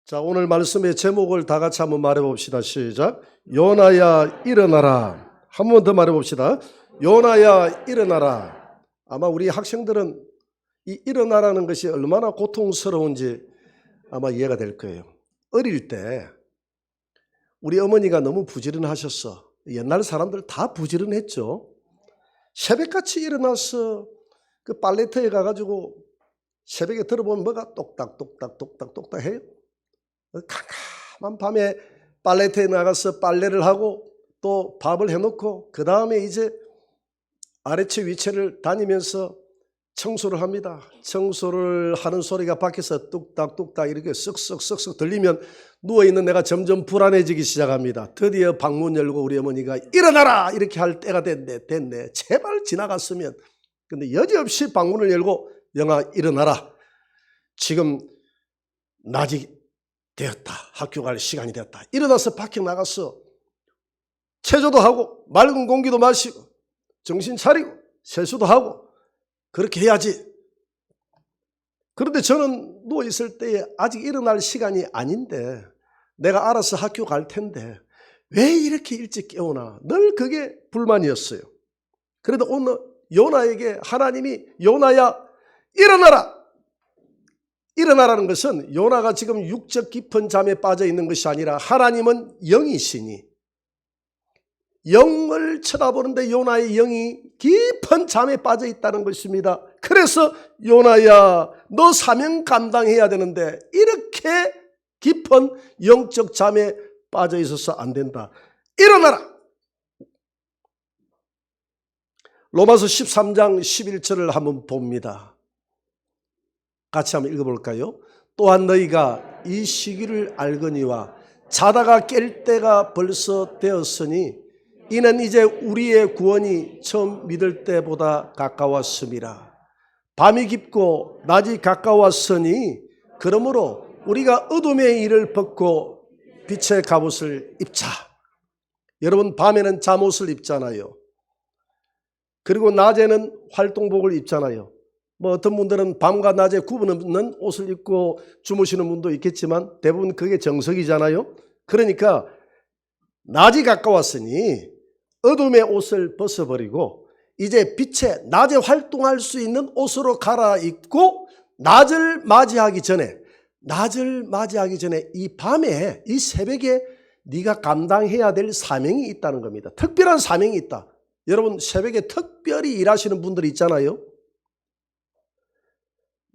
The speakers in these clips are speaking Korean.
자, 오늘 말씀의 제목을 다 같이 한번 말해봅시다. 시작. 요나야 일어나라. 한 번 더 말해봅시다. 요나야 일어나라. 아마 우리 학생들은 이 일어나라는 것이 얼마나 고통스러운지 아마 이해가 될 거예요. 어릴 때 우리 어머니가 너무 부지런하셨어. 옛날 사람들 다 부지런했죠. 새벽같이 일어나서 그 빨래터에 가가지고 새벽에 들어보면 뭐가 똑딱똑딱 해요. 캄캄한 밤에 빨래터에 나가서 빨래를 하고 또 밥을 해놓고 그 다음에 이제 아래채 위채를 다니면서 청소를 합니다. 청소를 하는 소리가 밖에서 뚝딱뚝딱 이렇게 쓱쓱쓱쓱 들리면 누워있는 내가 점점 불안해지기 시작합니다. 드디어 방문 열고 우리 어머니가 일어나라 이렇게 할 때가 됐네. 제발 지나갔으면. 근데 여지없이 방문을 열고 영아 일어나라. 지금 낮이 되었다. 학교 갈 시간이 되었다. 일어나서 밖에 나가서 체조도 하고 맑은 공기도 마시고 정신 차리고 세수도 하고 그렇게 해야지. 그런데 저는 누워있을 때에 아직 일어날 시간이 아닌데 내가 알아서 학교 갈 텐데 왜 이렇게 일찍 깨우나 늘 그게 불만이었어요. 그래도 오늘 요나에게 하나님이 요나야 일어나라. 일어나라는 것은 요나가 지금 육적 깊은 잠에 빠져 있는 것이 아니라 하나님은 영이시니 영을 쳐다보는데 요나의 영이 깊은 잠에 빠져 있다는 것입니다. 그래서 요나야 너 사명 감당해야 되는데 이렇게 깊은 영적 잠에 빠져 있어서 안 된다. 일어나라. 로마서 13장 11절을 한번 봅니다. 같이 한번 읽어볼까요? 또한 너희가 이 시기를 알거니와 자다가 깰 때가 벌써 되었으니 이는 이제 우리의 구원이 처음 믿을 때보다 가까웠음이라. 밤이 깊고 낮이 가까웠으니 그러므로 우리가 어둠의 일을 벗고 빛의 갑옷을 입자. 여러분 밤에는 잠옷을 입잖아요. 그리고 낮에는 활동복을 입잖아요. 뭐 어떤 분들은 밤과 낮에 구분 없는 옷을 입고 주무시는 분도 있겠지만 대부분 그게 정석이잖아요. 그러니까 낮이 가까웠으니 어둠의 옷을 벗어버리고 이제 빛에 낮에 활동할 수 있는 옷으로 갈아입고 낮을 맞이하기 전에 이 밤에 이 새벽에 네가 감당해야 될 사명이 있다는 겁니다. 특별한 사명이 있다. 여러분 새벽에 특별히 일하시는 분들이 있잖아요.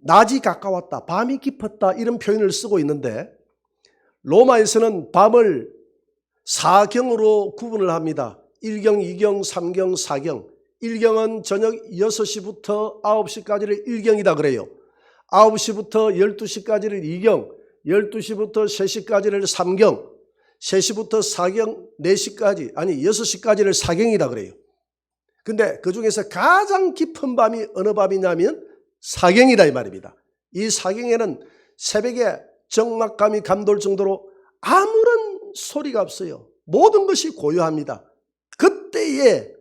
낮이 가까웠다, 밤이 깊었다 이런 표현을 쓰고 있는데 로마에서는 밤을 4경으로 구분을 합니다. 1경, 2경, 3경, 4경. 1경은 저녁 6시부터 9시까지를 1경이다 그래요. 9시부터 12시까지를 2경, 12시부터 3시까지를 3경, 3시부터 4경, 4시까지, 아니 6시까지를 4경이다 그래요. 근데 그 중에서 가장 깊은 밤이 어느 밤이냐면 4경이다 이 말입니다. 이 4경에는 새벽에 적막감이 감돌 정도로 아무런 소리가 없어요. 모든 것이 고요합니다. 그때에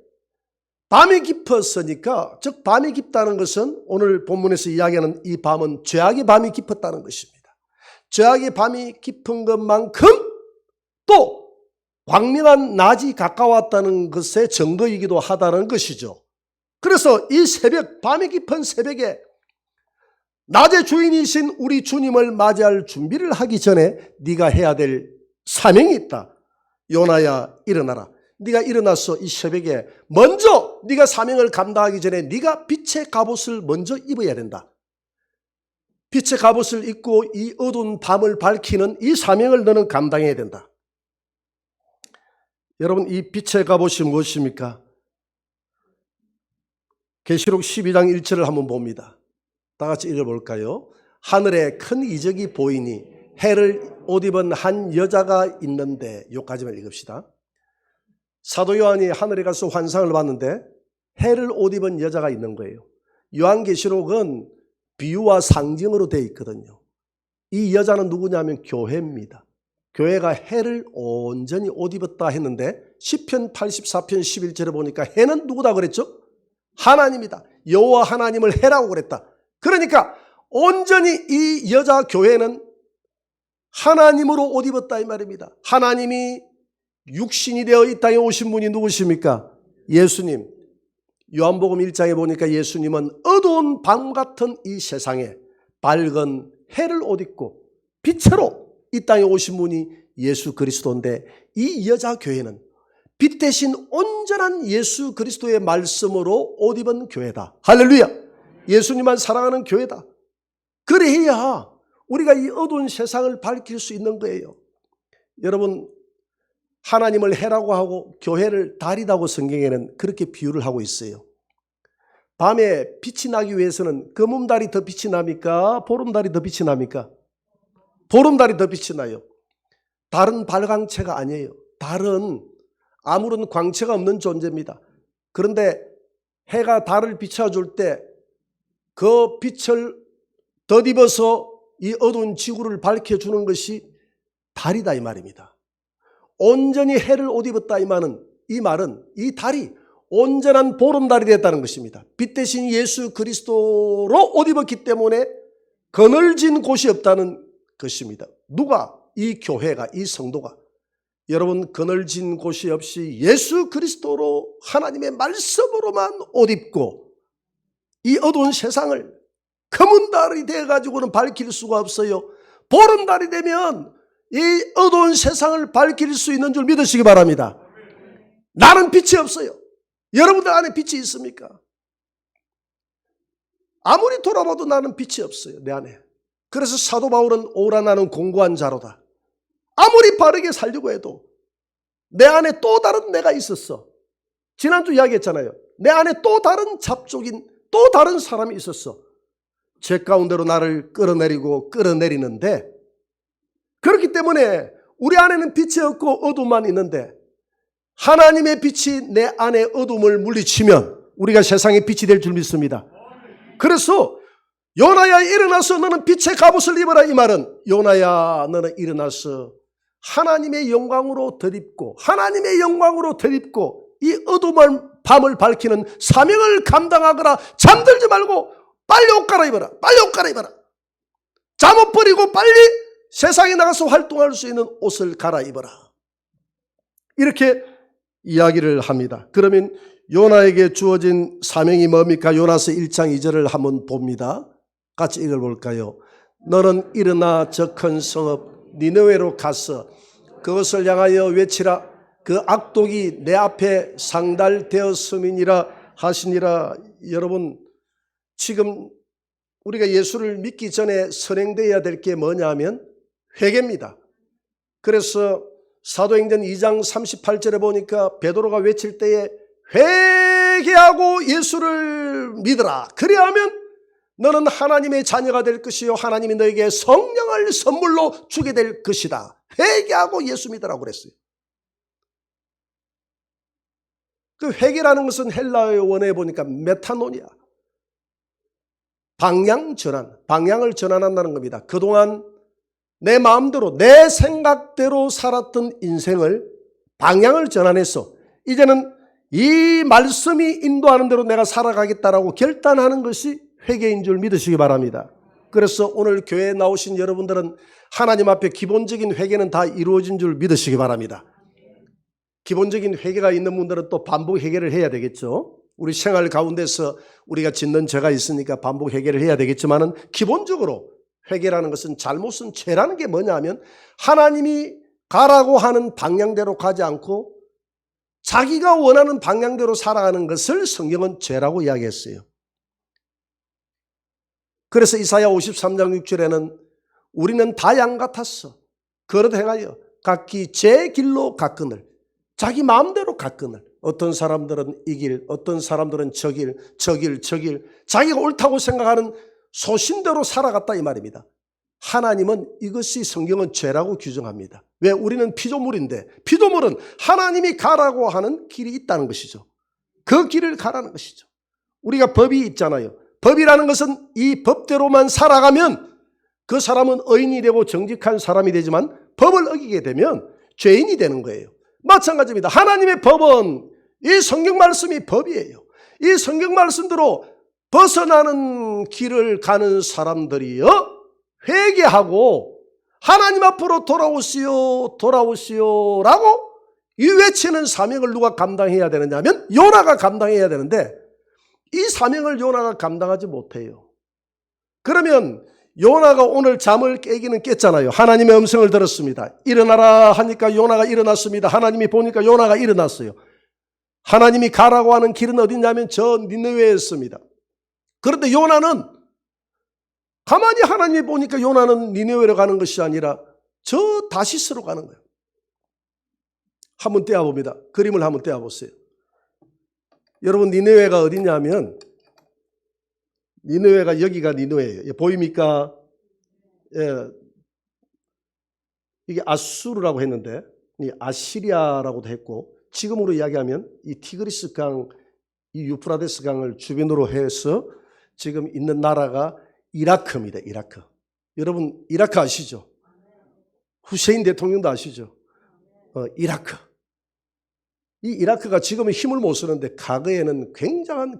밤이 깊었으니까, 즉 밤이 깊다는 것은 오늘 본문에서 이야기하는 이 밤은 죄악의 밤이 깊었다는 것입니다. 죄악의 밤이 깊은 것만큼 또 광명한 낮이 가까웠다는 것의 증거이기도 하다는 것이죠. 그래서 이 새벽, 밤이 깊은 새벽에 낮의 주인이신 우리 주님을 맞이할 준비를 하기 전에 네가 해야 될 사명이 있다. 요나야 일어나라. 네가 일어나서 이 새벽에 먼저 네가 사명을 감당하기 전에 네가 빛의 갑옷을 먼저 입어야 된다. 빛의 갑옷을 입고 이 어두운 밤을 밝히는 이 사명을 너는 감당해야 된다. 여러분 이 빛의 갑옷이 무엇입니까? 계시록 12장 1절을 한번 봅니다. 다 같이 읽어볼까요? 하늘에 큰 이적이 보이니 해를 옷 입은 한 여자가 있는데, 여기까지만 읽읍시다. 사도 요한이 하늘에 가서 환상을 봤는데 해를 옷 입은 여자가 있는 거예요. 요한계시록은 비유와 상징으로 되어 있거든요. 이 여자는 누구냐면 교회입니다. 교회가 해를 온전히 옷 입었다 했는데 시편 84편 11절에 보니까 해는 누구다 그랬죠? 하나님이다. 여호와 하나님을 해라고 그랬다. 그러니까 온전히 이 여자 교회는 하나님으로 옷 입었다 이 말입니다. 하나님이 육신이 되어 이 땅에 오신 분이 누구십니까? 예수님. 요한복음 1장에 보니까 예수님은 어두운 밤 같은 이 세상에 밝은 해를 옷 입고 빛으로 이 땅에 오신 분이 예수 그리스도인데, 이 여자 교회는 빛 대신 온전한 예수 그리스도의 말씀으로 옷 입은 교회다. 할렐루야. 예수님만 사랑하는 교회다. 그래야 우리가 이 어두운 세상을 밝힐 수 있는 거예요. 여러분, 하나님을 해라고 하고 교회를 달이라고 성경에는 그렇게 비유를 하고 있어요. 밤에 빛이 나기 위해서는 검은달이 더 빛이 납니까? 보름달이 더 빛이 납니까? 보름달이 더 빛이 나요. 달은 발광체가 아니에요. 달은 아무런 광체가 없는 존재입니다. 그런데 해가 달을 비춰줄 때 그 빛을 덧입어서 이 어두운 지구를 밝혀주는 것이 달이다 이 말입니다. 온전히 해를 옷 입었다 이 말은 이 달이 온전한 보름달이 됐다는 것입니다. 빛 대신 예수 그리스도로 옷 입었기 때문에 그늘진 곳이 없다는 것입니다. 누가? 이 교회가, 이 성도가. 여러분, 그늘진 곳이 없이 예수 그리스도로 하나님의 말씀으로만 옷 입고 이 어두운 세상을 검은 달이 되어가지고는 밝힐 수가 없어요. 보름달이 되면 이 어두운 세상을 밝힐 수 있는 줄 믿으시기 바랍니다. 나는 빛이 없어요. 여러분들 안에 빛이 있습니까? 아무리 돌아봐도 나는 빛이 없어요, 내 안에. 그래서 사도 바울은 오라 나는 공고한 자로다. 아무리 바르게 살려고 해도 내 안에 또 다른 내가 있었어. 지난주 이야기했잖아요. 내 안에 또 다른 잡족인 또 다른 사람이 있었어. 제 가운데로 나를 끌어내리는데, 그렇기 때문에 우리 안에는 빛이 없고 어둠만 있는데 하나님의 빛이 내 안에 어둠을 물리치면 우리가 세상의 빛이 될 줄 믿습니다. 그래서 요나야 일어나서 너는 빛의 갑옷을 입어라 이 말은, 요나야 너는 일어나서 하나님의 영광으로 덧입고 하나님의 영광으로 덧입고 이 어두운 밤을 밝히는 사명을 감당하거라. 잠들지 말고 빨리 옷 갈아입어라. 빨리 옷 갈아입어라. 잠옷 버리고 빨리 세상에 나가서 활동할 수 있는 옷을 갈아입어라. 이렇게 이야기를 합니다. 그러면 요나에게 주어진 사명이 뭡니까? 요나서 1장 2절을 한번 봅니다. 같이 읽어볼까요? 너는 일어나 저 큰 성읍 니느웨로 가서 그것을 향하여 외치라. 그 악독이 내 앞에 상달되었음이니라 하시니라. 여러분, 지금 우리가 예수를 믿기 전에 선행되어야 될 게 뭐냐 하면 회개입니다. 그래서 사도행전 2장 38절에 보니까 베드로가 외칠 때에 회개하고 예수를 믿으라. 그래야하면 너는 하나님의 자녀가 될 것이요 하나님이 너에게 성령을 선물로 주게 될 것이다. 회개하고 예수 믿으라고 그랬어요. 그 회개라는 것은 헬라어 원어에 보니까 메타노니아, 방향 전환, 방향을 전환한다는 겁니다. 그동안 내 마음대로 내 생각대로 살았던 인생을 방향을 전환해서 이제는 이 말씀이 인도하는 대로 내가 살아가겠다라고 결단하는 것이 회개인 줄 믿으시기 바랍니다. 그래서 오늘 교회에 나오신 여러분들은 하나님 앞에 기본적인 회개는 다 이루어진 줄 믿으시기 바랍니다. 기본적인 회개가 있는 분들은 또 반복 회개를 해야 되겠죠. 우리 생활 가운데서 우리가 짓는 죄가 있으니까 반복 회개를 해야 되겠지만은 기본적으로 회개라는 것은 잘못은 죄라는 게 뭐냐 하면 하나님이 가라고 하는 방향대로 가지 않고 자기가 원하는 방향대로 살아가는 것을 성경은 죄라고 이야기했어요. 그래서 이사야 53장 6절에는 우리는 다 양 같았어. 그릇 행하여 각기 제 길로 갔거늘. 자기 마음대로 갔거늘. 어떤 사람들은 이 길, 어떤 사람들은 저 길, 자기가 옳다고 생각하는 소신대로 살아갔다 이 말입니다. 하나님은 이것이 성경은 죄라고 규정합니다. 왜? 우리는 피조물인데 피조물은 하나님이 가라고 하는 길이 있다는 것이죠. 그 길을 가라는 것이죠. 우리가 법이 있잖아요. 법이라는 것은 이 법대로만 살아가면 그 사람은 의인이 되고 정직한 사람이 되지만 법을 어기게 되면 죄인이 되는 거예요. 마찬가지입니다. 하나님의 법은 이 성경 말씀이 법이에요. 이 성경 말씀대로 벗어나는 길을 가는 사람들이요 회개하고 하나님 앞으로 돌아오시오, 돌아오시오 라고 이 외치는 사명을 누가 감당해야 되느냐 하면 요나가 감당해야 되는데 이 사명을 요나가 감당하지 못해요. 그러면 요나가 오늘 잠을 깨기는 깼잖아요. 하나님의 음성을 들었습니다. 일어나라 하니까 요나가 일어났습니다. 하나님이 보니까 요나가 일어났어요. 하나님이 가라고 하는 길은 어디냐면 저 니느웨였습니다. 그런데 요나는 가만히 하나님이 보니까 요나는 니느웨로 가는 것이 아니라 저 다시스로 가는 거예요. 한번 떼어봅니다. 그림을 한번 떼어보세요. 여러분 니느웨가 어디냐면 니느웨가 여기가 니느웨예요. 보입니까? 예. 이게 아수르라고 했는데 아시리아라고도 했고 지금으로 이야기하면 이 티그리스 강, 이 유프라데스 강을 주변으로 해서 지금 있는 나라가 이라크입니다. 이라크. 여러분 이라크 아시죠? 후세인 대통령도 아시죠? 이라크. 이 이라크가 지금은 힘을 못 쓰는데 과거에는 굉장한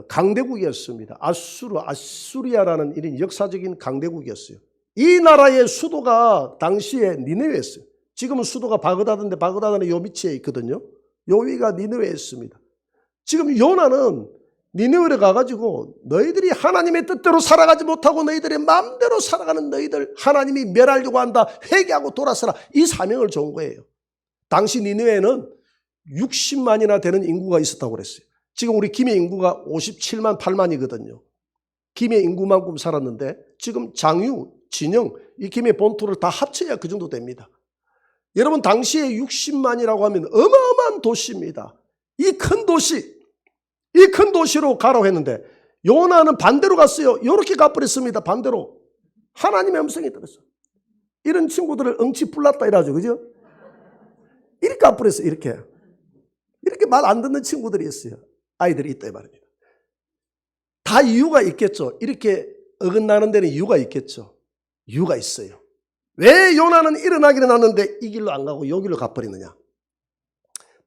강대국이었습니다. 아수리아라는 이런 역사적인 강대국이었어요. 이 나라의 수도가 당시에 니느웨였어요. 지금은 수도가 바그다드인데 바그다드는 요 밑에 있거든요. 요 위가 니느웨였습니다. 지금 요나는 니느웨를 가가지고 너희들이 하나님의 뜻대로 살아가지 못하고 너희들의 마음대로 살아가는 너희들 하나님이 멸하려고 한다. 회개하고 돌아서라. 이 사명을 준 거예요. 당시 니느웨는 60만이나 되는 인구가 있었다고 그랬어요. 지금 우리 김해 인구가 57만 8만이거든요. 김해 인구만큼 살았는데 지금 장유, 진영, 이 김해 본토를 다 합쳐야 그 정도 됩니다. 여러분 당시에 60만이라고 하면 어마어마한 도시입니다. 이 큰 도시로 가라고 했는데 요나는 반대로 갔어요. 이렇게 가버렸습니다. 반대로. 하나님의 음성이 들었어. 이런 친구들을 엉치 불났다 이러죠. 그죠? 이렇게 가버렸어요. 이렇게 말 안 듣는 친구들이 있어요. 아이들이 있다 이 말입니다. 다 이유가 있겠죠. 이렇게 어긋나는 데는 이유가 있겠죠. 이유가 있어요. 왜 요나는 일어나기는 하는데 이 길로 안 가고 이 길로 가버리느냐.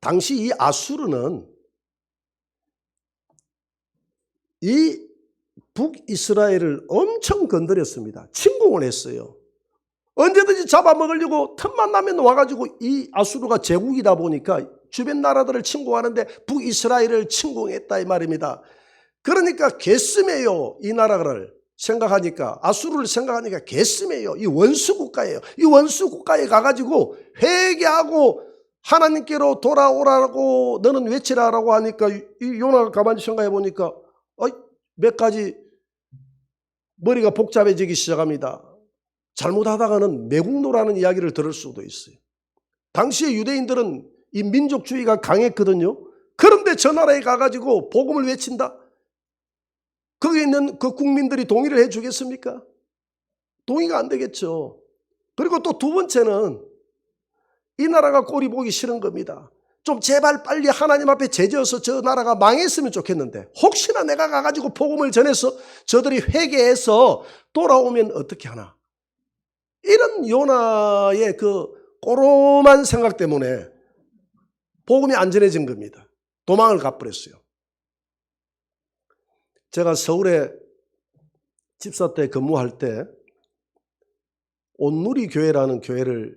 당시 이 아수르는 이 북이스라엘을 엄청 건드렸습니다. 침공을 했어요. 언제든지 잡아먹으려고 틈만 나면 와가지고 이 아수르가 제국이다 보니까 주변 나라들을 침공하는데 북이스라엘을 침공했다 이 말입니다. 그러니까 개쓰매요. 이 나라를 생각하니까 아수르를 생각하니까 개쓰매요. 이 원수국가예요. 이 원수국가에 가가지고 회개하고 하나님께로 돌아오라고 너는 외치라라고 하니까 이 요나가 가만히 생각해 보니까 몇 가지 머리가 복잡해지기 시작합니다. 잘못하다가는 매국노라는 이야기를 들을 수도 있어요. 당시에 유대인들은 이 민족주의가 강했거든요. 그런데 저 나라에 가가지고 복음을 외친다? 거기 있는 그 국민들이 동의를 해주겠습니까? 동의가 안 되겠죠. 그리고 또 두 번째는 이 나라가 꼴이 보기 싫은 겁니다. 좀 제발 빨리 하나님 앞에 제지어서 저 나라가 망했으면 좋겠는데 혹시나 내가 가가지고 복음을 전해서 저들이 회개해서 돌아오면 어떻게 하나. 이런 요나의 그 꼬롬한 생각 때문에 복음이 안 전해진 겁니다. 도망을 가버렸어요. 제가 서울에 집사 때 근무할 때 온누리 교회라는 교회를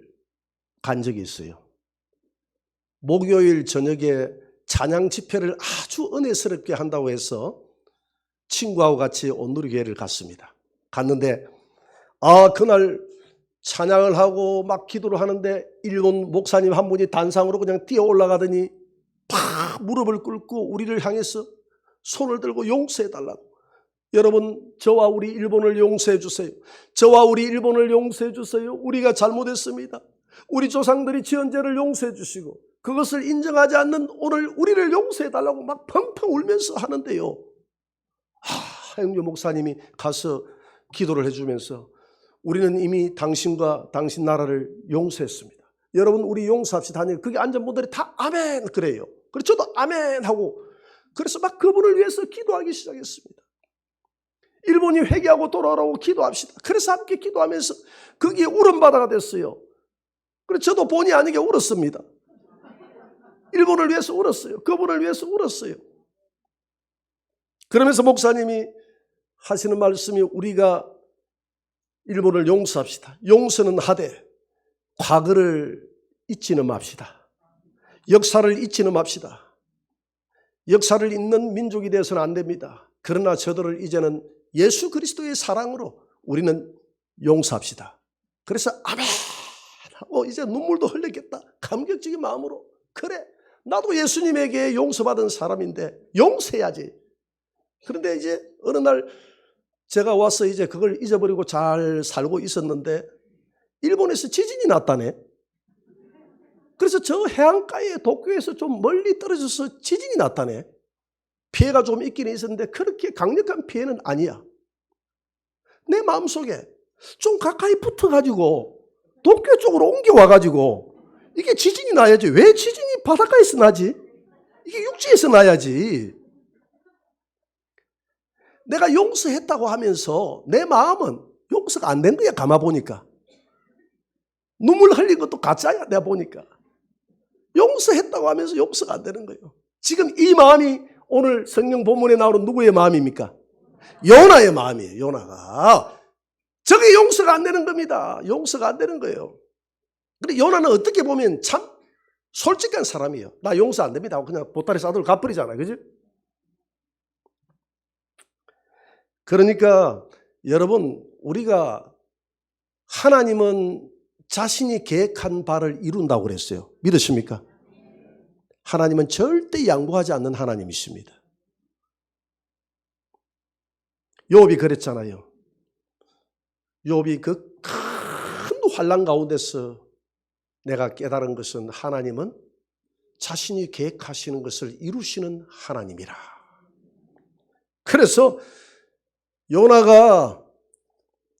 간 적이 있어요. 목요일 저녁에 찬양 집회를 아주 은혜스럽게 한다고 해서 친구하고 같이 온누리 교회를 갔습니다. 갔는데 그날 찬양을 하고 막 기도를 하는데 일본 목사님 한 분이 단상으로 그냥 뛰어 올라가더니 팍 무릎을 꿇고 우리를 향해서 손을 들고 용서해 달라고. 여러분 저와 우리 일본을 용서해 주세요. 저와 우리 일본을 용서해 주세요. 우리가 잘못했습니다. 우리 조상들이 지은 죄를 용서해 주시고 그것을 인정하지 않는 오늘 우리를 용서해 달라고 막 펑펑 울면서 하는데요. 하영주 목사님이 가서 기도를 해주면서 우리는 이미 당신과 당신 나라를 용서했습니다. 여러분 우리 용서합시다 하니 거기 앉은 분들이 다 아멘 그래요. 그래서 저도 아멘 하고 그래서 막 그분을 위해서 기도하기 시작했습니다. 일본이 회개하고 돌아오라고 기도합시다. 그래서 함께 기도하면서 거기에 울음바다가 됐어요. 그래서 저도 본의 아니게 울었습니다. 일본을 위해서 울었어요. 그분을 위해서 울었어요. 그러면서 목사님이 하시는 말씀이 우리가 일본을 용서합시다. 용서는 하되 과거를 잊지는 맙시다. 역사를 잊지는 맙시다. 역사를 잊는 민족이 되어서는 안 됩니다. 그러나 저들을 이제는 예수 그리스도의 사랑으로 우리는 용서합시다. 그래서 아멘 하고 이제 눈물도 흘렸겠다. 감격적인 마음으로 그래 나도 예수님에게 용서받은 사람인데 용서해야지. 그런데 이제 어느 날 제가 와서 이제 그걸 잊어버리고 잘 살고 있었는데 일본에서 지진이 났다네. 그래서 저 해안가의 도쿄에서 좀 멀리 떨어져서 지진이 났다네. 피해가 좀 있긴 있었는데 그렇게 강력한 피해는 아니야. 내 마음속에 좀 가까이 붙어가지고 도쿄 쪽으로 옮겨와가지고 이게 지진이 나야지. 왜 지진이 바닷가에서 나지? 이게 육지에서 나야지. 내가 용서했다고 하면서 내 마음은 용서가 안 된 거야. 감아보니까. 눈물 흘린 것도 가짜야. 내가 보니까. 용서했다고 하면서 용서가 안 되는 거예요. 지금 이 마음이 오늘 성경 본문에 나오는 누구의 마음입니까? 요나의 마음이에요. 요나가. 저게 용서가 안 되는 겁니다. 용서가 안 되는 거예요. 근데 요나는 어떻게 보면 참 솔직한 사람이에요. 나 용서 안 됩니다. 그냥 보따리 싸들고 가버리잖아요. 그지? 그러니까 여러분 우리가 하나님은 자신이 계획한 바를 이룬다고 그랬어요. 믿으십니까? 하나님은 절대 양보하지 않는 하나님이십니다. 욥이 그랬잖아요. 욥이 그 큰 환난 가운데서 내가 깨달은 것은 하나님은 자신이 계획하시는 것을 이루시는 하나님이라. 그래서 요나가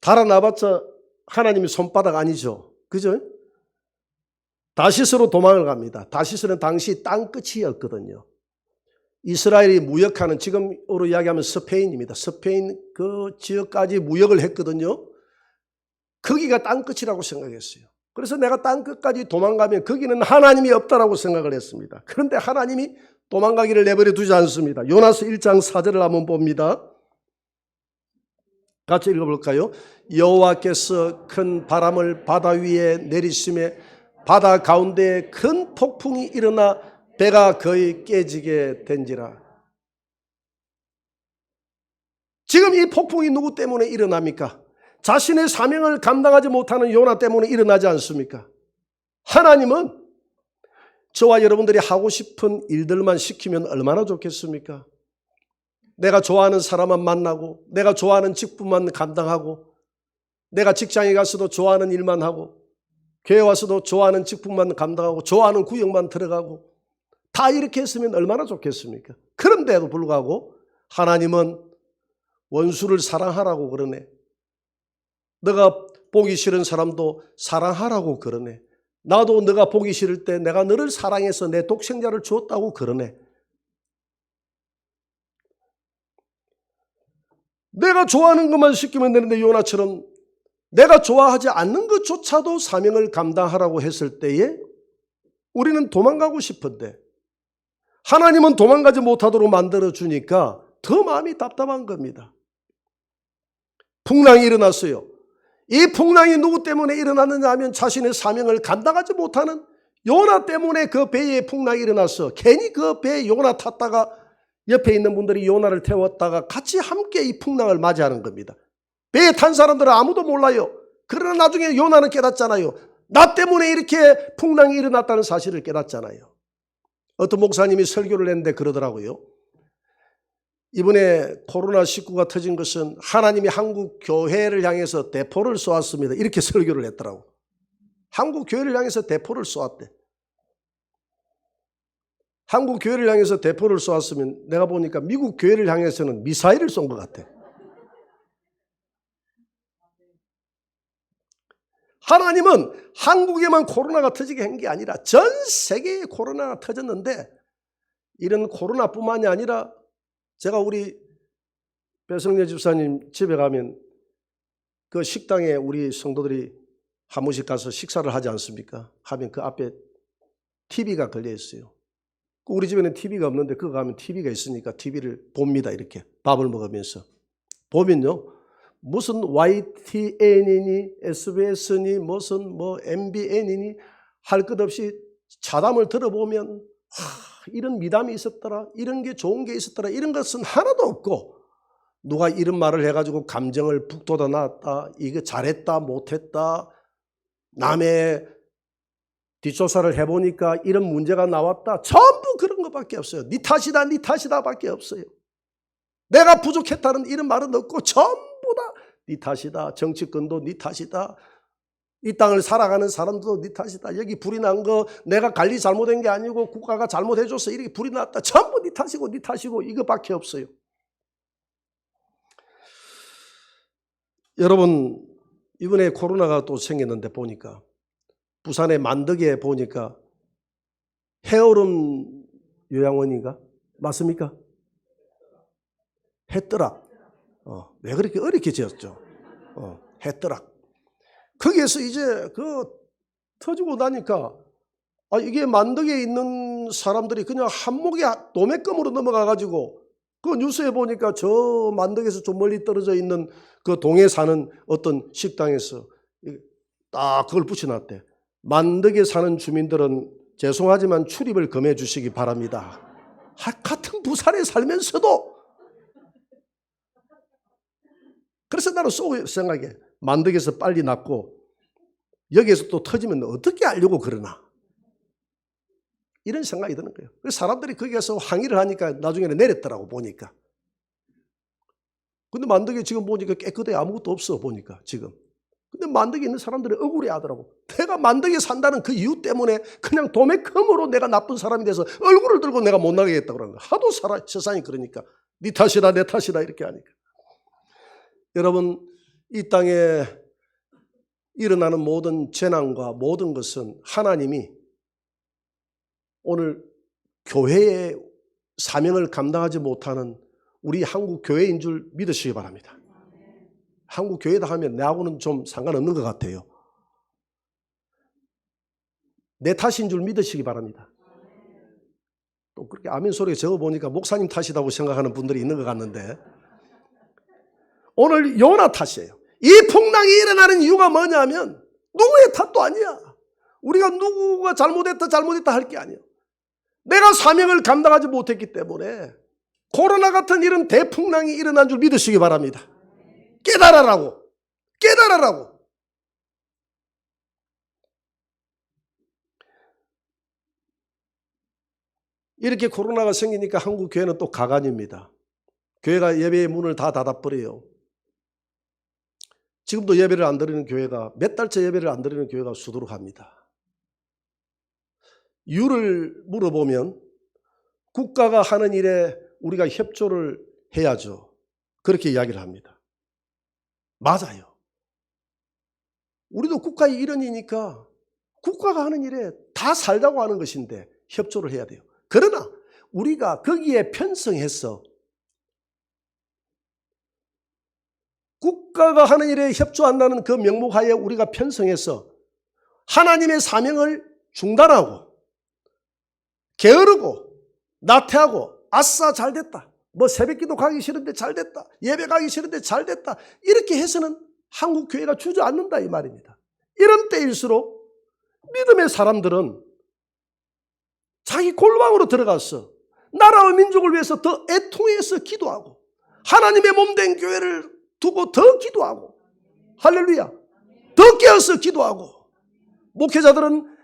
달아나봤자 하나님의 손바닥 아니죠. 그죠? 다시스로 도망을 갑니다. 다시스는 당시 땅끝이었거든요. 이스라엘이 무역하는 지금으로 이야기하면 스페인입니다. 스페인 그 지역까지 무역을 했거든요. 거기가 땅끝이라고 생각했어요. 그래서 내가 땅끝까지 도망가면 거기는 하나님이 없다라고 생각을 했습니다. 그런데 하나님이 도망가기를 내버려 두지 않습니다. 요나서 1장 4절을 한번 봅니다. 같이 읽어볼까요? 여호와께서 큰 바람을 바다 위에 내리심에 바다 가운데 큰 폭풍이 일어나 배가 거의 깨지게 된지라. 지금 이 폭풍이 누구 때문에 일어납니까? 자신의 사명을 감당하지 못하는 요나 때문에 일어나지 않습니까? 하나님은 저와 여러분들이 하고 싶은 일들만 시키면 얼마나 좋겠습니까? 내가 좋아하는 사람만 만나고 내가 좋아하는 직분만 감당하고 내가 직장에 가서도 좋아하는 일만 하고 교회 와서도 좋아하는 직분만 감당하고 좋아하는 구역만 들어가고 다 이렇게 했으면 얼마나 좋겠습니까? 그런데도 불구하고 하나님은 원수를 사랑하라고 그러네. 너가 보기 싫은 사람도 사랑하라고 그러네. 나도 너가 보기 싫을 때 내가 너를 사랑해서 내 독생자를 주었다고 그러네. 내가 좋아하는 것만 시키면 되는데 요나처럼 내가 좋아하지 않는 것조차도 사명을 감당하라고 했을 때에 우리는 도망가고 싶은데 하나님은 도망가지 못하도록 만들어주니까 더 마음이 답답한 겁니다. 풍랑이 일어났어요. 이 풍랑이 누구 때문에 일어났느냐 하면 자신의 사명을 감당하지 못하는 요나 때문에 그 배에 풍랑이 일어났어. 괜히 그 배에 요나 탔다가 옆에 있는 분들이 요나를 태웠다가 같이 함께 이 풍랑을 맞이하는 겁니다. 배에 탄 사람들은 아무도 몰라요. 그러나 나중에 요나는 깨닫잖아요. 나 때문에 이렇게 풍랑이 일어났다는 사실을 깨닫잖아요. 어떤 목사님이 설교를 했는데 그러더라고요. 이번에 코로나19가 터진 것은 하나님이 한국 교회를 향해서 대포를 쏘았습니다. 이렇게 설교를 했더라고. 한국 교회를 향해서 대포를 쏘았대. 한국 교회를 향해서 대포를 쏘았으면 내가 보니까 미국 교회를 향해서는 미사일을 쏜 것 같아. 하나님은 한국에만 코로나가 터지게 한 게 아니라 전 세계에 코로나가 터졌는데 이런 코로나뿐만이 아니라 제가 우리 배성래 집사님 집에 가면 그 식당에 우리 성도들이 한 번씩 가서 식사를 하지 않습니까? 하면 그 앞에 TV가 걸려 있어요. 우리 집에는 TV가 없는데 그거 가면 TV가 있으니까 TV를 봅니다. 이렇게 밥을 먹으면서. 보면요. 무슨 YTN이니 SBS니 무슨 뭐 MBN이니 할 것 없이 자담을 들어보면 이런 미담이 있었더라, 이런 게 좋은 게 있었더라, 이런 것은 하나도 없고 누가 이런 말을 해가지고 감정을 북돋아 놨다, 이거 잘했다 못했다, 남의 뒷조사를 해보니까 이런 문제가 나왔다, 전부 그런 것밖에 없어요. 네 탓이다 네 탓이다 밖에 없어요. 내가 부족했다는 이런 말은 없고 전부 다 네 탓이다. 정치권도 네 탓이다. 이 땅을 살아가는 사람도 네 탓이다. 여기 불이 난 거 내가 관리 잘못한 게 아니고 국가가 잘못해줘서 이렇게 불이 났다. 전부 네 탓이고 네 탓이고 이거밖에 없어요. 여러분, 이번에 코로나가 또 생겼는데 보니까 부산의 만덕에 보니까 해얼음 요양원인가? 맞습니까? 해뜨락. 왜 그렇게 어렵게 지었죠? 해뜨락. 거기에서 이제 터지고 나니까 이게 만덕에 있는 사람들이 그냥 한목에 도매금으로 넘어가가지고 그 뉴스에 보니까 저 만덕에서 좀 멀리 떨어져 있는 그 동에 사는 어떤 식당에서 딱 그걸 붙여놨대. 만덕에 사는 주민들은 죄송하지만 출입을 금해 주시기 바랍니다. 같은 부산에 살면서도. 그래서 나는 속 생각해. 만덕에서 빨리 났고 여기에서 또 터지면 어떻게 하려고 그러나 이런 생각이 드는 거예요. 그래서 사람들이 거기에서 항의를 하니까 나중에는 내렸더라고 보니까. 근데 만덕에 지금 보니까 깨끗해 아무것도 없어 보니까 지금. 근데 만덕에 있는 사람들이 억울해 하더라고. 내가 만덕에 산다는 그 이유 때문에 그냥 도매금으로 내가 나쁜 사람이 돼서 얼굴을 들고 내가 못 나가겠다 그러는 거야. 하도 세상이 그러니까 네 탓이다 내 탓이다 이렇게 하니까. 여러분, 이 땅에 일어나는 모든 재난과 모든 것은 하나님이 오늘 교회의 사명을 감당하지 못하는 우리 한국 교회인 줄 믿으시기 바랍니다. 한국 교회다 하면 내하고는 좀 상관없는 것 같아요. 내 탓인 줄 믿으시기 바랍니다. 또 그렇게 아멘 소리에 적어보니까 목사님 탓이라고 생각하는 분들이 있는 것 같는데 오늘 요나 탓이에요. 이 풍랑이 일어나는 이유가 뭐냐면 누구의 탓도 아니야. 우리가 누구가 잘못했다 할 게 아니에요. 내가 사명을 감당하지 못했기 때문에 코로나 같은 이런 대풍랑이 일어난 줄 믿으시기 바랍니다. 깨달아라고. 이렇게 코로나가 생기니까 한국 교회는 또 가관입니다. 교회가 예배의 문을 다 닫아버려요. 지금도 예배를 안 드리는 교회가 몇 달째 예배를 안 드리는 교회가 수두룩합니다. 이유를 물어보면 국가가 하는 일에 우리가 협조를 해야죠. 그렇게 이야기를 합니다. 맞아요. 우리도 국가의 일원이니까 국가가 하는 일에 다 살자고 하는 것인데 협조를 해야 돼요. 그러나 우리가 거기에 편성해서 국가가 하는 일에 협조한다는 그 명목하에 우리가 편성해서 하나님의 사명을 중단하고 게으르고 나태하고 아싸 잘됐다. 뭐 새벽기도 가기 싫은데 잘됐다. 예배 가기 싫은데 잘됐다. 이렇게 해서는 한국 교회가 주저앉는다 이 말입니다. 이런 때일수록 믿음의 사람들은 자기 골방으로 들어가서 나라와 민족을 위해서 더 애통해서 기도하고 하나님의 몸된 교회를 두고 더 기도하고 할렐루야 더 깨어서 기도하고 목회자들은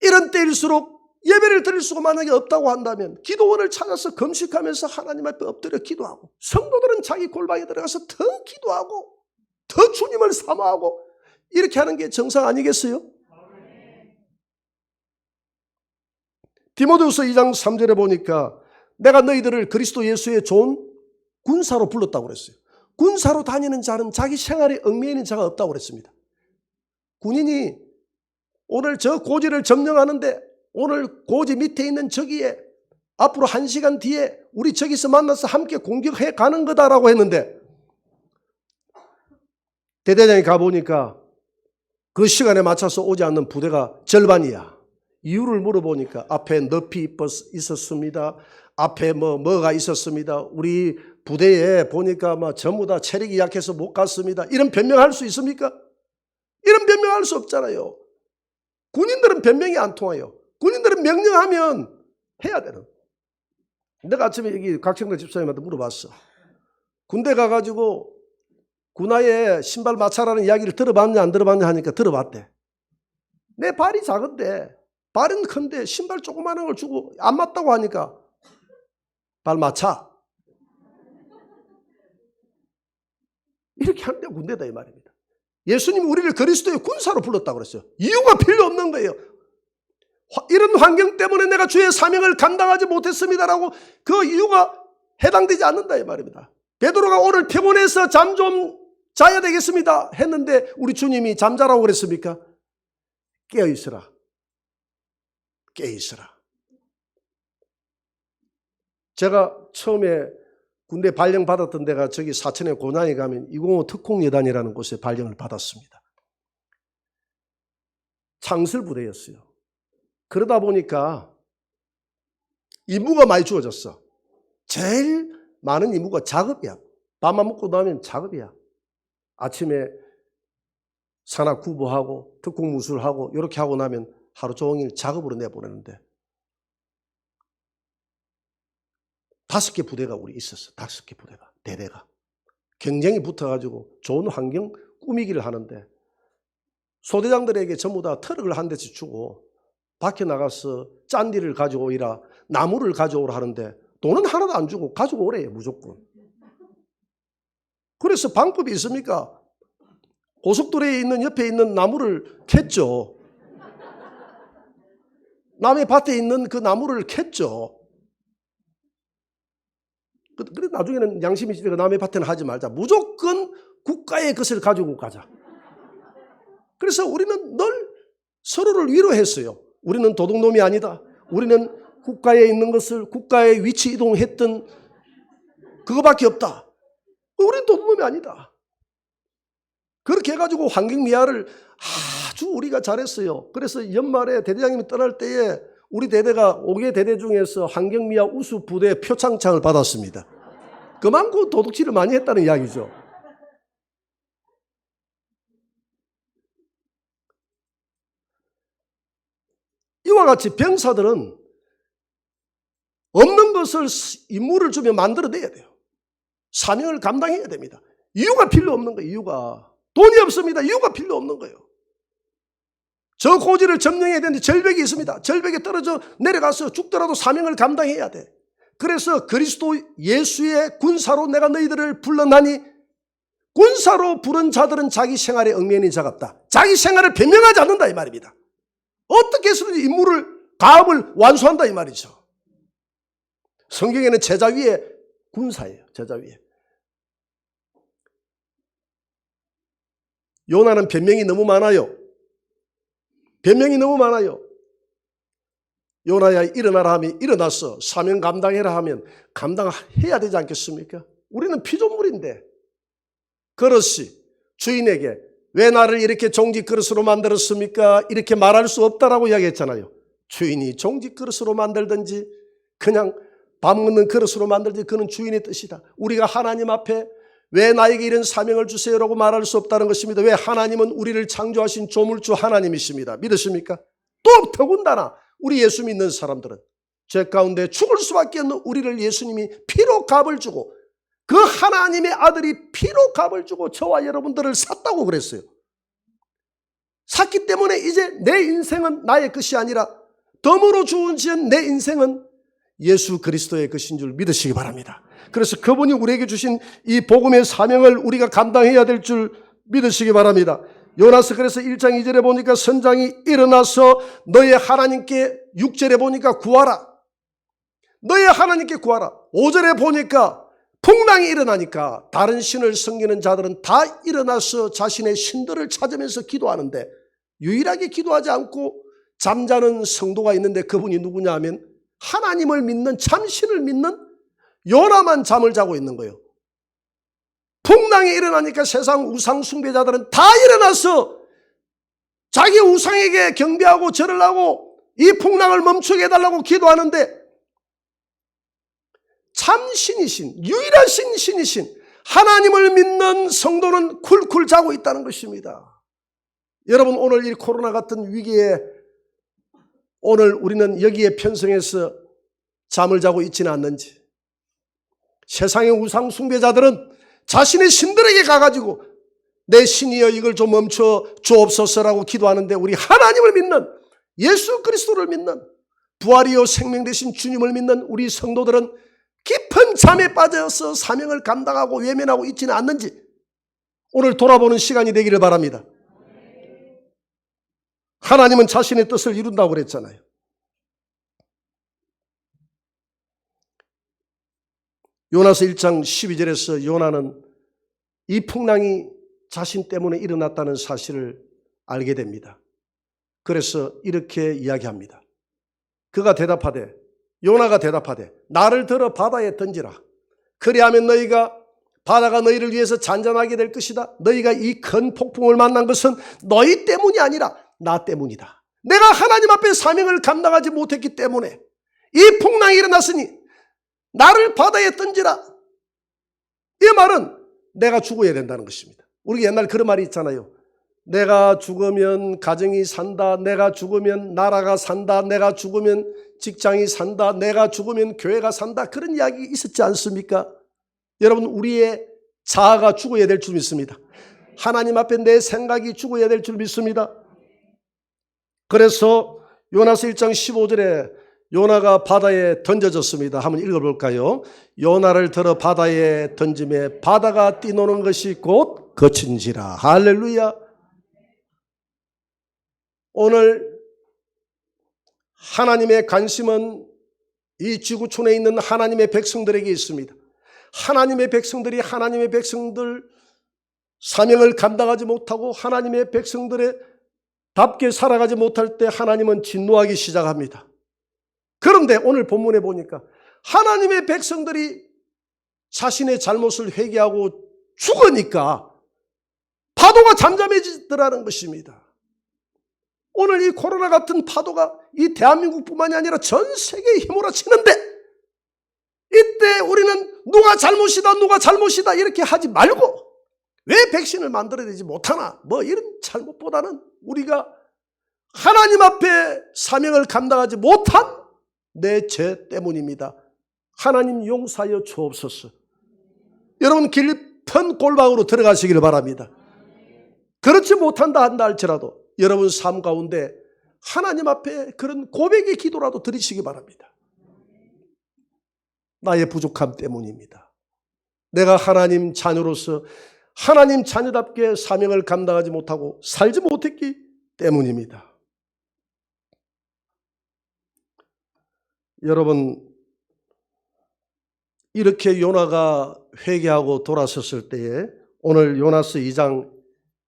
이런 때일수록 예배를 드릴 수가 만약에 없다고 한다면 기도원을 찾아서 금식하면서 하나님 앞에 엎드려 기도하고 성도들은 자기 골방에 들어가서 더 기도하고 더 주님을 사모하고 이렇게 하는 게 정상 아니겠어요? 디모데후서 2장 3절에 보니까 내가 너희들을 그리스도 예수의 좋은 군사로 불렀다고 그랬어요. 군사로 다니는 자는 자기 생활에 얽매여 있는 자가 없다고 그랬습니다. 군인이 오늘 저 고지를 점령하는데 오늘 고지 밑에 있는 저기에 앞으로 1시간 뒤에 우리 저기서 만나서 함께 공격해 가는 거다라고 했는데 대대장에 가보니까 그 시간에 맞춰서 오지 않는 부대가 절반이야. 이유를 물어보니까 앞에 늪이 있었습니다. 앞에 뭐가 있었습니다. 우리 부대에 보니까 전부 다 체력이 약해서 못 갔습니다. 이런 변명할 수 있습니까? 이런 변명할 수 없잖아요. 군인들은 변명이 안 통해요. 군인들은 명령하면 해야 되는. 내가 아침에 여기 각청대 집사님한테 물어봤어. 군대 가가지고 군화에 신발 마찰하는 이야기를 들어봤냐 안 들어봤냐 하니까 들어봤대. 내 발이 작은데 발은 큰데 신발 조그마한 걸 주고 안 맞다고 하니까 발 맞춰. 이렇게 하는 게 군대다 이 말입니다. 예수님이 우리를 그리스도의 군사로 불렀다고 그랬어요. 이유가 필요 없는 거예요. 이런 환경 때문에 내가 주의 사명을 감당하지 못했습니다라고 그 이유가 해당되지 않는다 이 말입니다. 베드로가 오늘 피곤해서 잠 좀 자야 되겠습니다 했는데 우리 주님이 잠자라고 그랬습니까? 깨어있으라. 깨어있으라. 제가 처음에 군대 발령 받았던 데가 저기 사천에 고난에 가면 205 특공여단이라는 곳에 발령을 받았습니다. 창설부대였어요. 그러다 보니까 임무가 많이 주어졌어. 제일 많은 임무가 작업이야. 밥만 먹고 나면 작업이야. 아침에 산악 구보하고 특공무술하고 이렇게 하고 나면 하루 종일 작업으로 내보내는데 5개 부대가 우리 있었어. 5개 부대가, 대대가. 경쟁이 붙어가지고 좋은 환경 꾸미기를 하는데 소대장들에게 전부 다 트럭을 한 대씩 주고 밖에 나가서 짠디를 가지고 오이라 나무를 가져오라 하는데 돈은 하나도 안 주고 가지고 오래요 무조건. 그래서 방법이 있습니까? 고속도로에 있는 옆에 있는 나무를 캤죠. 남의 밭에 있는 그 나무를 캤죠. 그래 나중에는 양심이 있으니까 남의 밭에는 하지 말자. 무조건 국가의 것을 가지고 가자. 그래서 우리는 늘 서로를 위로했어요. 우리는 도둑놈이 아니다. 우리는 국가에 있는 것을 국가에 위치 이동했던 그거밖에 없다. 우리는 도둑놈이 아니다. 그렇게 해가지고 환경미화를 아주 우리가 잘했어요. 그래서 연말에 대대장님이 떠날 때에 우리 대대가 5개 대대 중에서 환경미화 우수 부대 표창장을 받았습니다. 그만큼 도둑질을 많이 했다는 이야기죠. 이와 같이 병사들은 없는 것을 임무를 주면 만들어내야 돼요. 사명을 감당해야 됩니다. 이유가 필요 없는 거예요. 이유가. 돈이 없습니다. 이유가 필요 없는 거예요. 저 고지를 점령해야 되는데 절벽이 있습니다. 절벽에 떨어져 내려가서 죽더라도 사명을 감당해야 돼. 그래서 그리스도 예수의 군사로 내가 너희들을 불러나니 군사로 부른 자들은 자기 생활에 얽매이는 자가 없다. 자기 생활을 변명하지 않는다 이 말입니다. 어떻게 해서든지 임무를 가업을 완수한다 이 말이죠. 성경에는 제자 위에 군사예요. 제자 위에. 요나는 변명이 너무 많아요. 변명이 너무 많아요. 요나야 일어나라 하면 일어났어. 사명 감당해라 하면 감당해야 되지 않겠습니까? 우리는 피조물인데 그릇이 주인에게 왜 나를 이렇게 종직 그릇으로 만들었습니까? 이렇게 말할 수 없다라고 이야기했잖아요. 주인이 종직 그릇으로 만들든지 그냥 밥 먹는 그릇으로 만들든지 그는 주인의 뜻이다. 우리가 하나님 앞에 왜 나에게 이런 사명을 주세요라고 말할 수 없다는 것입니다. 왜? 하나님은 우리를 창조하신 조물주 하나님이십니다. 믿으십니까? 또 더군다나 우리 예수 믿는 사람들은 죄 가운데 죽을 수밖에 없는 우리를 예수님이 피로 값을 주고 그 하나님의 아들이 피로 값을 주고 저와 여러분들을 샀다고 그랬어요. 샀기 때문에 이제 내 인생은 나의 것이 아니라 덤으로 주은 지은 내 인생은 예수 그리스도의 것인 줄 믿으시기 바랍니다. 그래서 그분이 우리에게 주신 이 복음의 사명을 우리가 감당해야 될 줄 믿으시기 바랍니다. 요나서 그래서 1장 2절에 보니까 선장이 일어나서 너의 하나님께 6절에 보니까 구하라. 너의 하나님께 구하라. 5절에 보니까 풍랑이 일어나니까 다른 신을 섬기는 자들은 다 일어나서 자신의 신들을 찾으면서 기도하는데 유일하게 기도하지 않고 잠자는 성도가 있는데 그분이 누구냐 하면 하나님을 믿는 참신을 믿는 요나만 잠을 자고 있는 거예요. 풍랑이 일어나니까 세상 우상 숭배자들은 다 일어나서 자기 우상에게 경배하고 절을 하고 이 풍랑을 멈추게 해달라고 기도하는데 참 신이신, 유일하신 신이신 하나님을 믿는 성도는 쿨쿨 자고 있다는 것입니다. 여러분, 오늘 이 코로나 같은 위기에 오늘 우리는 여기에 편성해서 잠을 자고 있지는 않는지, 세상의 우상 숭배자들은 자신의 신들에게 가가지고 내 신이여 이걸 좀 멈춰 주옵소서라고 기도하는데, 우리 하나님을 믿는, 예수 그리스도를 믿는, 부활이요 생명 되신 주님을 믿는 우리 성도들은 깊은 잠에 빠져서 사명을 감당하고 외면하고 있지는 않는지 오늘 돌아보는 시간이 되기를 바랍니다. 하나님은 자신의 뜻을 이룬다고 그랬잖아요. 요나서 1장 12절에서 요나는 이 풍랑이 자신 때문에 일어났다는 사실을 알게 됩니다. 그래서 이렇게 이야기합니다. 요나가 대답하되 나를 들어 바다에 던지라. 그리하면 바다가 너희를 위해서 잔잔하게 될 것이다. 너희가 이 큰 폭풍을 만난 것은 너희 때문이 아니라 나 때문이다. 내가 하나님 앞에 사명을 감당하지 못했기 때문에 이 풍랑이 일어났으니 나를 바다에 던지라. 이 말은 내가 죽어야 된다는 것입니다. 우리 옛날 그런 말이 있잖아요. 내가 죽으면 가정이 산다. 내가 죽으면 나라가 산다. 내가 죽으면 직장이 산다. 내가 죽으면 교회가 산다. 그런 이야기 있었지 않습니까? 여러분, 우리의 자아가 죽어야 될 줄 믿습니다. 하나님 앞에 내 생각이 죽어야 될 줄 믿습니다. 그래서 요나서 1장 15절에 요나가 바다에 던져졌습니다. 한번 읽어볼까요? 요나를 들어 바다에 던짐에 바다가 뛰노는 것이 곧 그친지라. 할렐루야. 오늘 하나님의 관심은 이 지구촌에 있는 하나님의 백성들에게 있습니다. 하나님의 백성들 사명을 감당하지 못하고 하나님의 백성들의 답게 살아가지 못할 때 하나님은 진노하기 시작합니다. 그런데 오늘 본문에 보니까 하나님의 백성들이 자신의 잘못을 회개하고 죽으니까 파도가 잠잠해지더라는 것입니다. 오늘 이 코로나 같은 파도가 이 대한민국뿐만이 아니라 전 세계에 휘몰아치는데, 이때 우리는 누가 잘못이다 이렇게 하지 말고 왜 백신을 만들어내지 못하나 이런 잘못보다는 우리가 하나님 앞에 사명을 감당하지 못한 내 죄 때문입니다. 하나님 용서하여 주옵소서. 여러분, 깊은 골방으로 들어가시기를 바랍니다. 그렇지 못한다 한다 할지라도 여러분 삶 가운데 하나님 앞에 그런 고백의 기도라도 드리시기 바랍니다. 나의 부족함 때문입니다. 내가 하나님 자녀로서 하나님 자녀답게 사명을 감당하지 못하고 살지 못했기 때문입니다. 여러분, 이렇게 요나가 회개하고 돌아섰을 때에 오늘 요나서 2장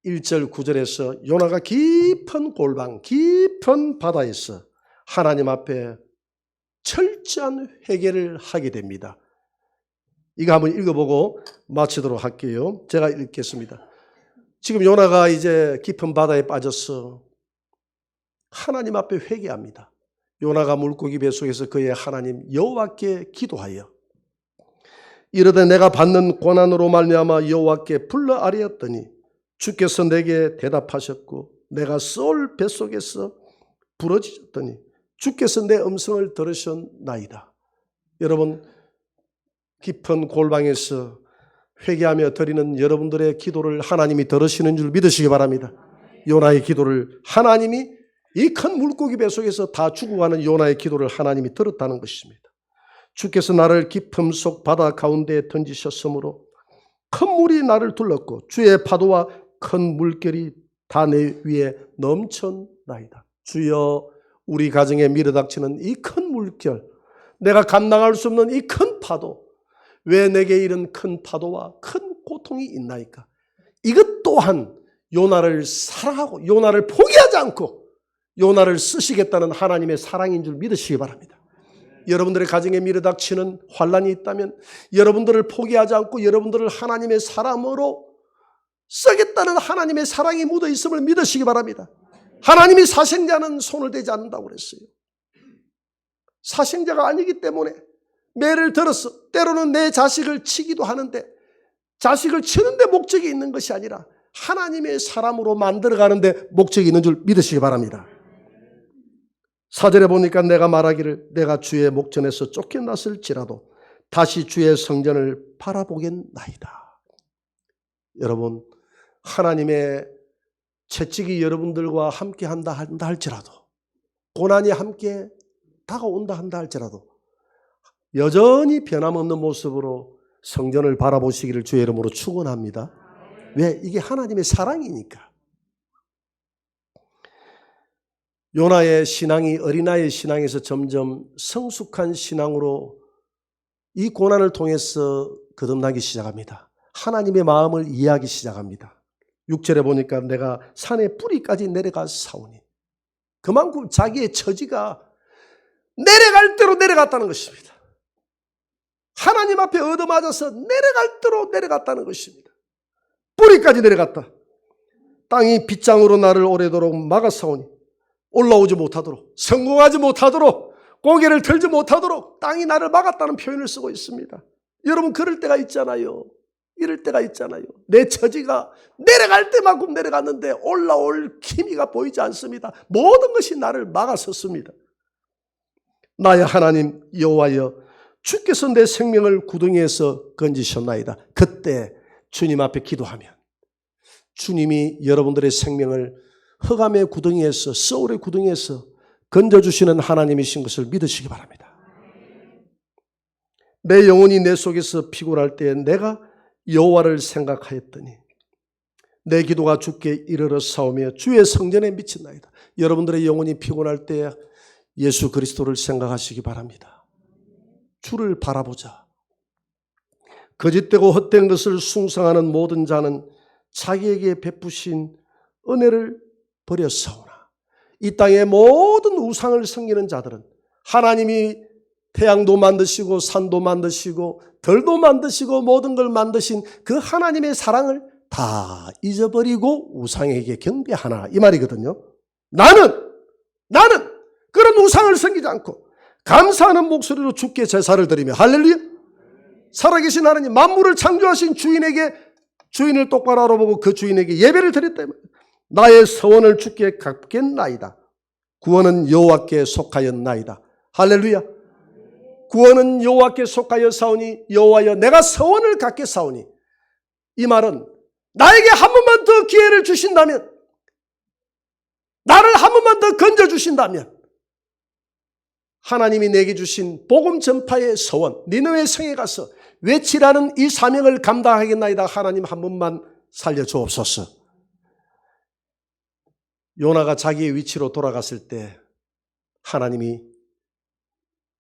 1절 9절에서 요나가 깊은 골방, 깊은 바다에서 하나님 앞에 철저한 회개를 하게 됩니다. 이거 한번 읽어보고 마치도록 할게요. 제가 읽겠습니다. 지금 요나가 이제 깊은 바다에 빠져서 하나님 앞에 회개합니다. 요나가 물고기 뱃속에서 그의 하나님 여호와께 기도하여 이르되 내가 받는 고난으로 말미암아 여호와께 불러 아뢰었더니 주께서 내게 대답하셨고 내가 쏠 뱃속에서 부러지셨더니 주께서 내 음성을 들으셨나이다. 여러분, 깊은 골방에서 회개하며 드리는 여러분들의 기도를 하나님이 들으시는 줄 믿으시기 바랍니다. 요나의 기도를 하나님이 이 큰 물고기 뱃속에서 다 죽어가는 요나의 기도를 하나님이 들었다는 것입니다. 주께서 나를 깊음 속 바다 가운데에 던지셨으므로 큰 물이 나를 둘렀고 주의 파도와 큰 물결이 다 내 위에 넘쳤나이다. 주여, 우리 가정에 밀어닥치는 이 큰 물결, 내가 감당할 수 없는 이 큰 파도, 왜 내게 이런 큰 파도와 큰 고통이 있나이까? 이것 또한 요나를 사랑하고 요나를 포기하지 않고 요나를 쓰시겠다는 하나님의 사랑인 줄 믿으시기 바랍니다. 여러분들의 가정에 밀어닥치는 환난이 있다면 여러분들을 포기하지 않고 여러분들을 하나님의 사람으로 쓰겠다는 하나님의 사랑이 묻어 있음을 믿으시기 바랍니다. 하나님이 사생자는 손을 대지 않는다고 그랬어요. 사생자가 아니기 때문에 매를 들어서 때로는 내 자식을 치기도 하는데 자식을 치는 데 목적이 있는 것이 아니라 하나님의 사람으로 만들어가는 데 목적이 있는 줄 믿으시기 바랍니다. 4절에 보니까 내가 말하기를 내가 주의 목전에서 쫓겨났을지라도 다시 주의 성전을 바라보겠나이다. 여러분, 하나님의 채찍이 여러분들과 함께 한다 할지라도, 고난이 함께 다가온다 한다 할지라도 여전히 변함없는 모습으로 성전을 바라보시기를 주의 이름으로 축원합니다. 왜? 이게 하나님의 사랑이니까. 요나의 신앙이 어린아이의 신앙에서 점점 성숙한 신앙으로 이 고난을 통해서 거듭나기 시작합니다. 하나님의 마음을 이해하기 시작합니다. 6절에 보니까 내가 산의 뿌리까지 내려가 사오니, 그만큼 자기의 처지가 내려갈 대로 내려갔다는 것입니다. 하나님 앞에 얻어맞아서 내려갈 대로 내려갔다는 것입니다. 뿌리까지 내려갔다. 땅이 빗장으로 나를 오래도록 막아사오니 올라오지 못하도록, 성공하지 못하도록, 고개를 들지 못하도록 땅이 나를 막았다는 표현을 쓰고 있습니다. 여러분, 그럴 때가 있잖아요. 이럴 때가 있잖아요. 내 처지가 내려갈 때만큼 내려갔는데 올라올 기미가 보이지 않습니다. 모든 것이 나를 막아섰습니다. 나의 하나님 여호와여, 주께서 내 생명을 구덩이에서 건지셨나이다. 그때 주님 앞에 기도하면 주님이 여러분들의 생명을 흑암의 구덩이에서, 소울의 구덩이에서 건져주시는 하나님이신 것을 믿으시기 바랍니다. 내 영혼이 내 속에서 피곤할 때에 내가 여호와를 생각하였더니 내 기도가 주께 이르러 사오며 주의 성전에 미친나이다. 여러분들의 영혼이 피곤할 때에 예수 그리스도를 생각하시기 바랍니다. 주를 바라보자. 거짓되고 헛된 것을 숭상하는 모든 자는 자기에게 베푸신 은혜를 버렸사오나 이 땅의 모든 우상을 섬기는 자들은 하나님이 태양도 만드시고 산도 만드시고 들도 만드시고 모든 걸 만드신 그 하나님의 사랑을 다 잊어버리고 우상에게 경배하나, 이 말이거든요. 나는 그런 우상을 섬기지 않고 감사하는 목소리로 주께 제사를 드리며, 할렐루야, 살아계신 하나님, 만물을 창조하신 주인에게, 주인을 똑바로 알아보고 그 주인에게 예배를 드렸다. 나의 서원을 주께 갚겠나이다. 구원은 여호와께 속하였나이다. 할렐루야. 구원은 여호와께 속하여 사오니 여호와여 내가 서원을 갖게 사오니, 이 말은 나에게 한 번만 더 기회를 주신다면, 나를 한 번만 더 건져주신다면 하나님이 내게 주신 복음 전파의 서원, 니느웨 성에 가서 외치라는 이 사명을 감당하겠나이다. 하나님 한 번만 살려주옵소서. 요나가 자기의 위치로 돌아갔을 때 하나님이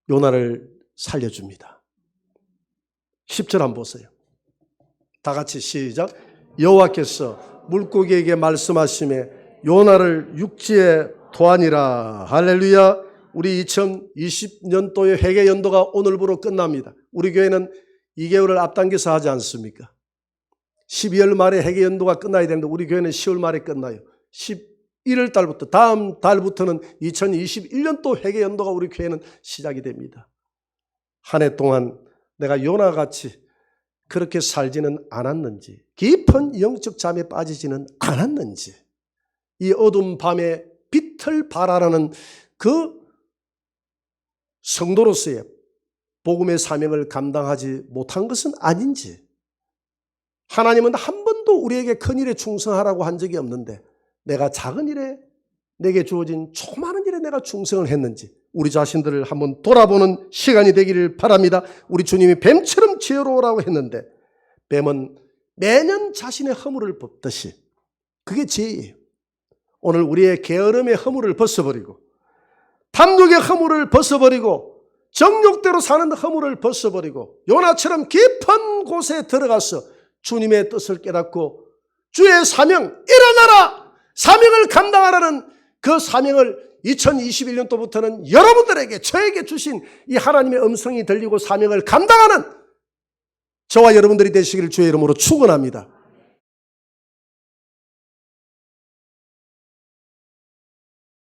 요나를 살려줍니다. 10절 한번 보세요. 다 같이 시작. 여호와께서 물고기에게 말씀하시매 요나를 육지에 도하니라. 할렐루야. 우리 2020년도의 회개 연도가 오늘부로 끝납니다. 우리 교회는 2개월을 앞당겨서 하지 않습니까? 12월 말에 회개 연도가 끝나야 되는데 우리 교회는 10월 말에 끝나요. 11월 달부터, 다음 달부터는 2021년도 회개 연도가 우리 교회는 시작이 됩니다. 한 해 동안 내가 요나같이 그렇게 살지는 않았는지, 깊은 영적 잠에 빠지지는 않았는지, 이 어두운 밤에 빛을 발하라는 그 성도로서의 복음의 사명을 감당하지 못한 것은 아닌지, 하나님은 한 번도 우리에게 큰 일에 충성하라고 한 적이 없는데 내가 작은 일에, 내게 주어진 조그마한 일에 내가 충성을 했는지 우리 자신들을 한번 돌아보는 시간이 되기를 바랍니다. 우리 주님이 뱀처럼 지혜로우라고 했는데 뱀은 매년 자신의 허물을 벗듯이, 그게 지혜예요. 오늘 우리의 게으름의 허물을 벗어버리고, 탐욕의 허물을 벗어버리고, 정욕대로 사는 허물을 벗어버리고 요나처럼 깊은 곳에 들어가서 주님의 뜻을 깨닫고 주의 사명, 일어나라! 사명을 감당하라는 그 사명을 2021년도부터는 여러분들에게, 저에게 주신 이 하나님의 음성이 들리고 사명을 감당하는 저와 여러분들이 되시기를 주의 이름으로 축원합니다.